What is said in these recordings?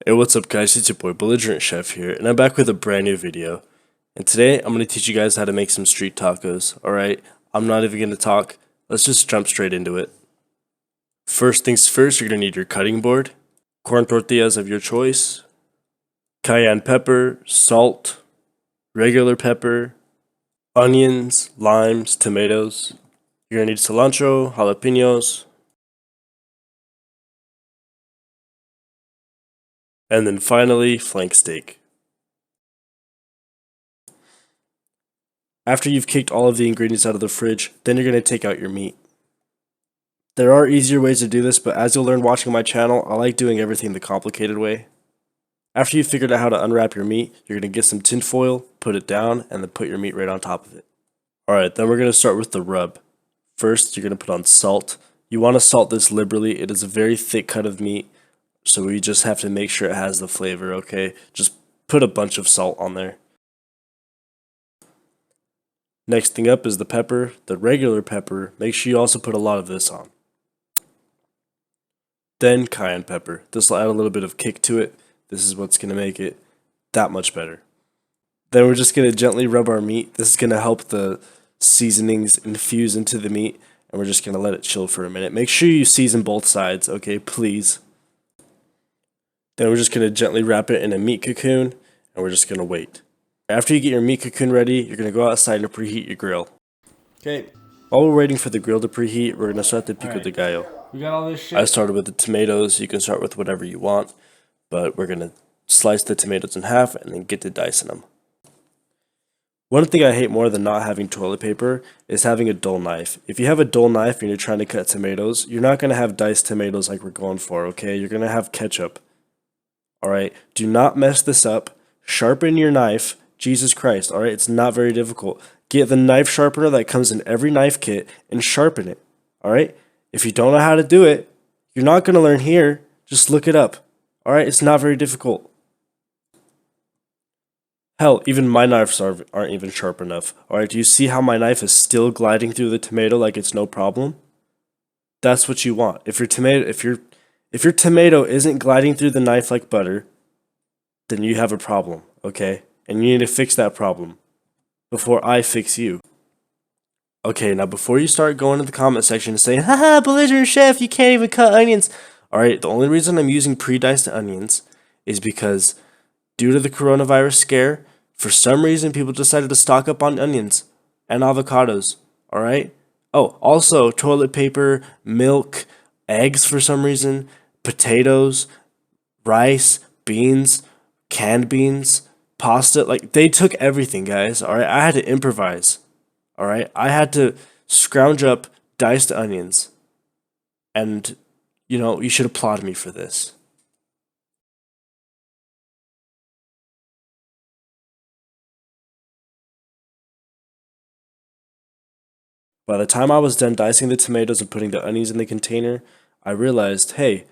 Hey, what's up guys, it's your boy Belligerent Chef here, and I'm back with a brand new video. And today, I'm going to teach you guys how to make some street tacos, alright? I'm not even going to talk, let's just jump straight into it. First things first, you're going to need your cutting board, corn tortillas of your choice, cayenne pepper, salt, regular pepper, onions, limes, tomatoes. You're going to need cilantro, jalapenos, and then finally, flank steak. After you've kicked all of the ingredients out of the fridge, then you're going to take out your meat. There are easier ways to do this, but as you'll learn watching my channel, I like doing everything the complicated way. After you've figured out how to unwrap your meat, you're going to get some tin foil, put it down, and then put your meat right on top of it. Alright, then we're going to start with the rub. First, you're going to put on salt. You want to salt this liberally. It is a very thick cut of meat, so we just have to make sure it has the flavor, okay? Just put a bunch of salt on there. Next thing up is the pepper, the regular pepper. Make sure you also put a lot of this on. Then cayenne pepper. This will add a little bit of kick to it. This is what's going to make it that much better. Then we're just going to gently rub our meat. This is going to help the seasonings infuse into the meat, and we're just going to let it chill for a minute. Make sure you season both sides, okay, please. Then we're just going to gently wrap it in a meat cocoon, and we're just going to wait. After you get your meat cocoon ready, you're going to go outside and preheat your grill. Okay. While we're waiting for the grill to preheat, we're going to start the pico de gallo. We got all this shit. I started with the tomatoes. You can start with whatever you want, but we're going to slice the tomatoes in half and then get to dicing them. One thing I hate more than not having toilet paper is having a dull knife. If you have a dull knife and you're trying to cut tomatoes, you're not going to have diced tomatoes like we're going for, okay? You're going to have ketchup. Alright? Do not mess this up. Sharpen your knife. Jesus Christ, alright? It's not very difficult. Get the knife sharpener that comes in every knife kit and sharpen it, alright? If you don't know how to do it, you're not going to learn here. Just look it up, alright? It's not very difficult. Hell, even my knives aren't even sharp enough, alright? Do you see how my knife is still gliding through the tomato like it's no problem? That's what you want. If your tomato isn't gliding through the knife like butter, then you have a problem, okay? And you need to fix that problem before I fix you. Okay, now before you start going to the comment section and saying, haha, belligerent chef, you can't even cut onions. Alright, the only reason I'm using pre-diced onions is because due to the coronavirus scare, for some reason people decided to stock up on onions and avocados. Alright? Oh, also toilet paper, milk, eggs for some reason, potatoes, rice, beans, canned beans, pasta. Like, they took everything, guys. Alright? I had to improvise. Alright? I had to scrounge up diced onions. And, you know, you should applaud me for this. By the time I was done dicing the tomatoes and putting the onions in the container, I realized, hey,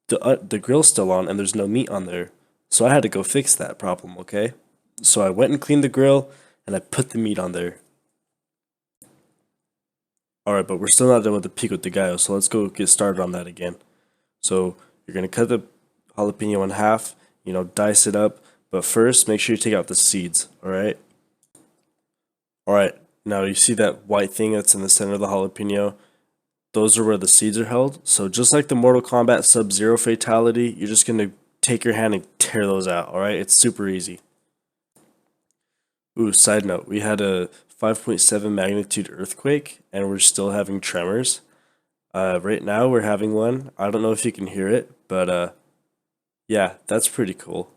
the grill's still on and there's no meat on there. So I had to go fix that problem, okay? So I went and cleaned the grill and I put the meat on there. Alright, but we're still not done with the pico de gallo, so let's go get started on that again. So you're going to cut the jalapeno in half, you know, dice it up, but first make sure you take out the seeds, alright? Alright, now you see that white thing that's in the center of the jalapeno? Those are where the seeds are held. So just like the Mortal Kombat Sub-Zero fatality, you're just going to take your hand and tear those out, alright? It's super easy. Ooh, side note, we had a 5.7 magnitude earthquake and we're still having tremors. Right now we're having one. I don't know if you can hear it, but yeah, that's pretty cool.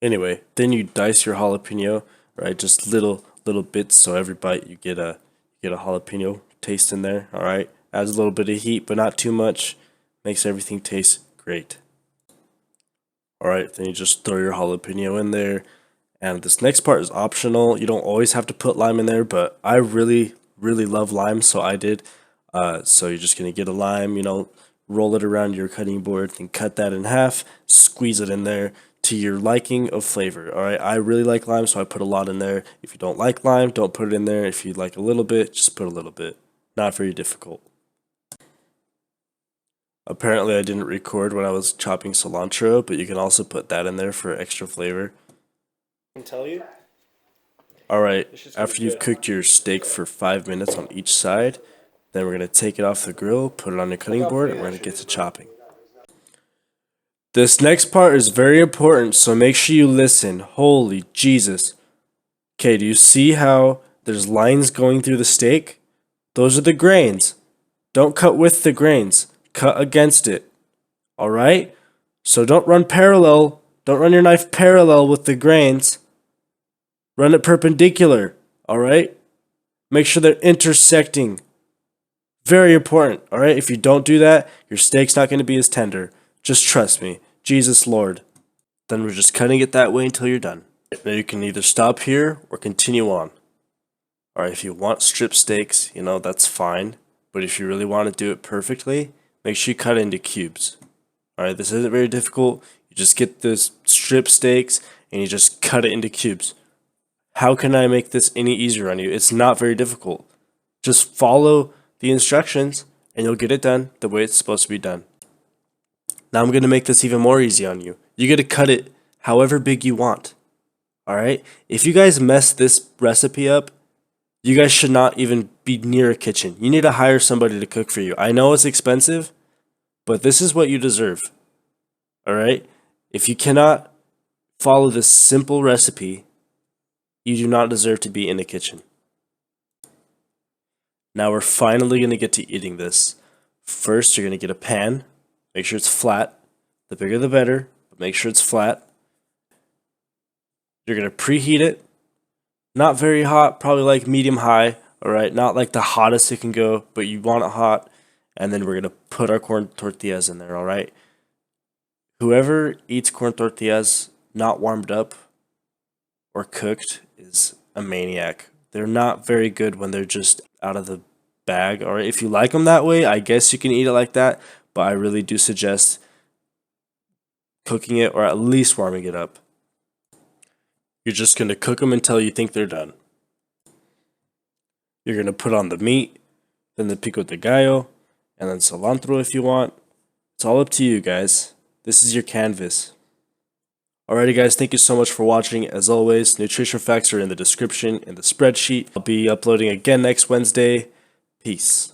Anyway, then you dice your jalapeno, right? Just little bits, so every bite you get a jalapeno taste in there. All right, adds a little bit of heat, but not too much. Makes everything taste great. All right, then you just throw your jalapeno in there. And this next part is optional. You don't always have to put lime in there, but I really love lime, so I did. So you're just gonna get a lime, you know, roll it around your cutting board, then cut that in half, squeeze it in there to your liking of flavor. Alright, I really like lime, so I put a lot in there. If you don't like lime, don't put it in there. If you like a little bit, just put a little bit. Not very difficult. Apparently I didn't record when I was chopping cilantro, but you can also put that in there for extra flavor. I can tell you. Alright, It's just gonna be after you've good. cooked your steak for 5 minutes on each side, then we're going to take it off the grill, put it on your cutting board, and we're going to get to chopping. This next part is very important, so make sure you listen. Holy Jesus. Okay, do you see how there's lines going through the steak? Those are the grains. Don't cut with the grains, cut against it. Alright? So don't run parallel. Don't run your knife parallel with the grains. Run it perpendicular. Alright? Make sure they're intersecting. Very important. Alright? If you don't do that, your steak's not going to be as tender. Just trust me. Jesus Lord. Then we're just cutting it that way until you're done. Now you can either stop here or continue on. Alright, if you want strip steaks, that's fine. But if you really want to do it perfectly, make sure you cut it into cubes. Alright, this isn't very difficult. You just get this strip steaks and you just cut it into cubes. How can I make this any easier on you? It's not very difficult. Just follow the instructions and you'll get it done the way it's supposed to be done. Now I'm going to make this even more easy on you. You get to cut it however big you want. Alright? If you guys mess this recipe up, you guys should not even be near a kitchen. You need to hire somebody to cook for you. I know it's expensive, but this is what you deserve. Alright? If you cannot follow this simple recipe, you do not deserve to be in the kitchen. Now we're finally going to get to eating this. First, you're going to get a pan. Make sure it's flat. The bigger the better, but make sure it's flat. You're going to preheat it. Not very hot, probably like medium high. Alright, not like the hottest it can go, but you want it hot. And then we're going to put our corn tortillas in there, alright? Whoever eats corn tortillas not warmed up or cooked is a maniac. They're not very good when they're just out of the bag. Alright, if you like them that way, I guess you can eat it like that, but I really do suggest cooking it or at least warming it up. You're just going to cook them until you think they're done. You're going to put on the meat, then the pico de gallo, and then cilantro if you want. It's all up to you guys. This is your canvas. Alrighty guys, thank you so much for watching. As always, nutrition facts are in the description in the spreadsheet. I'll be uploading again next Wednesday. Peace.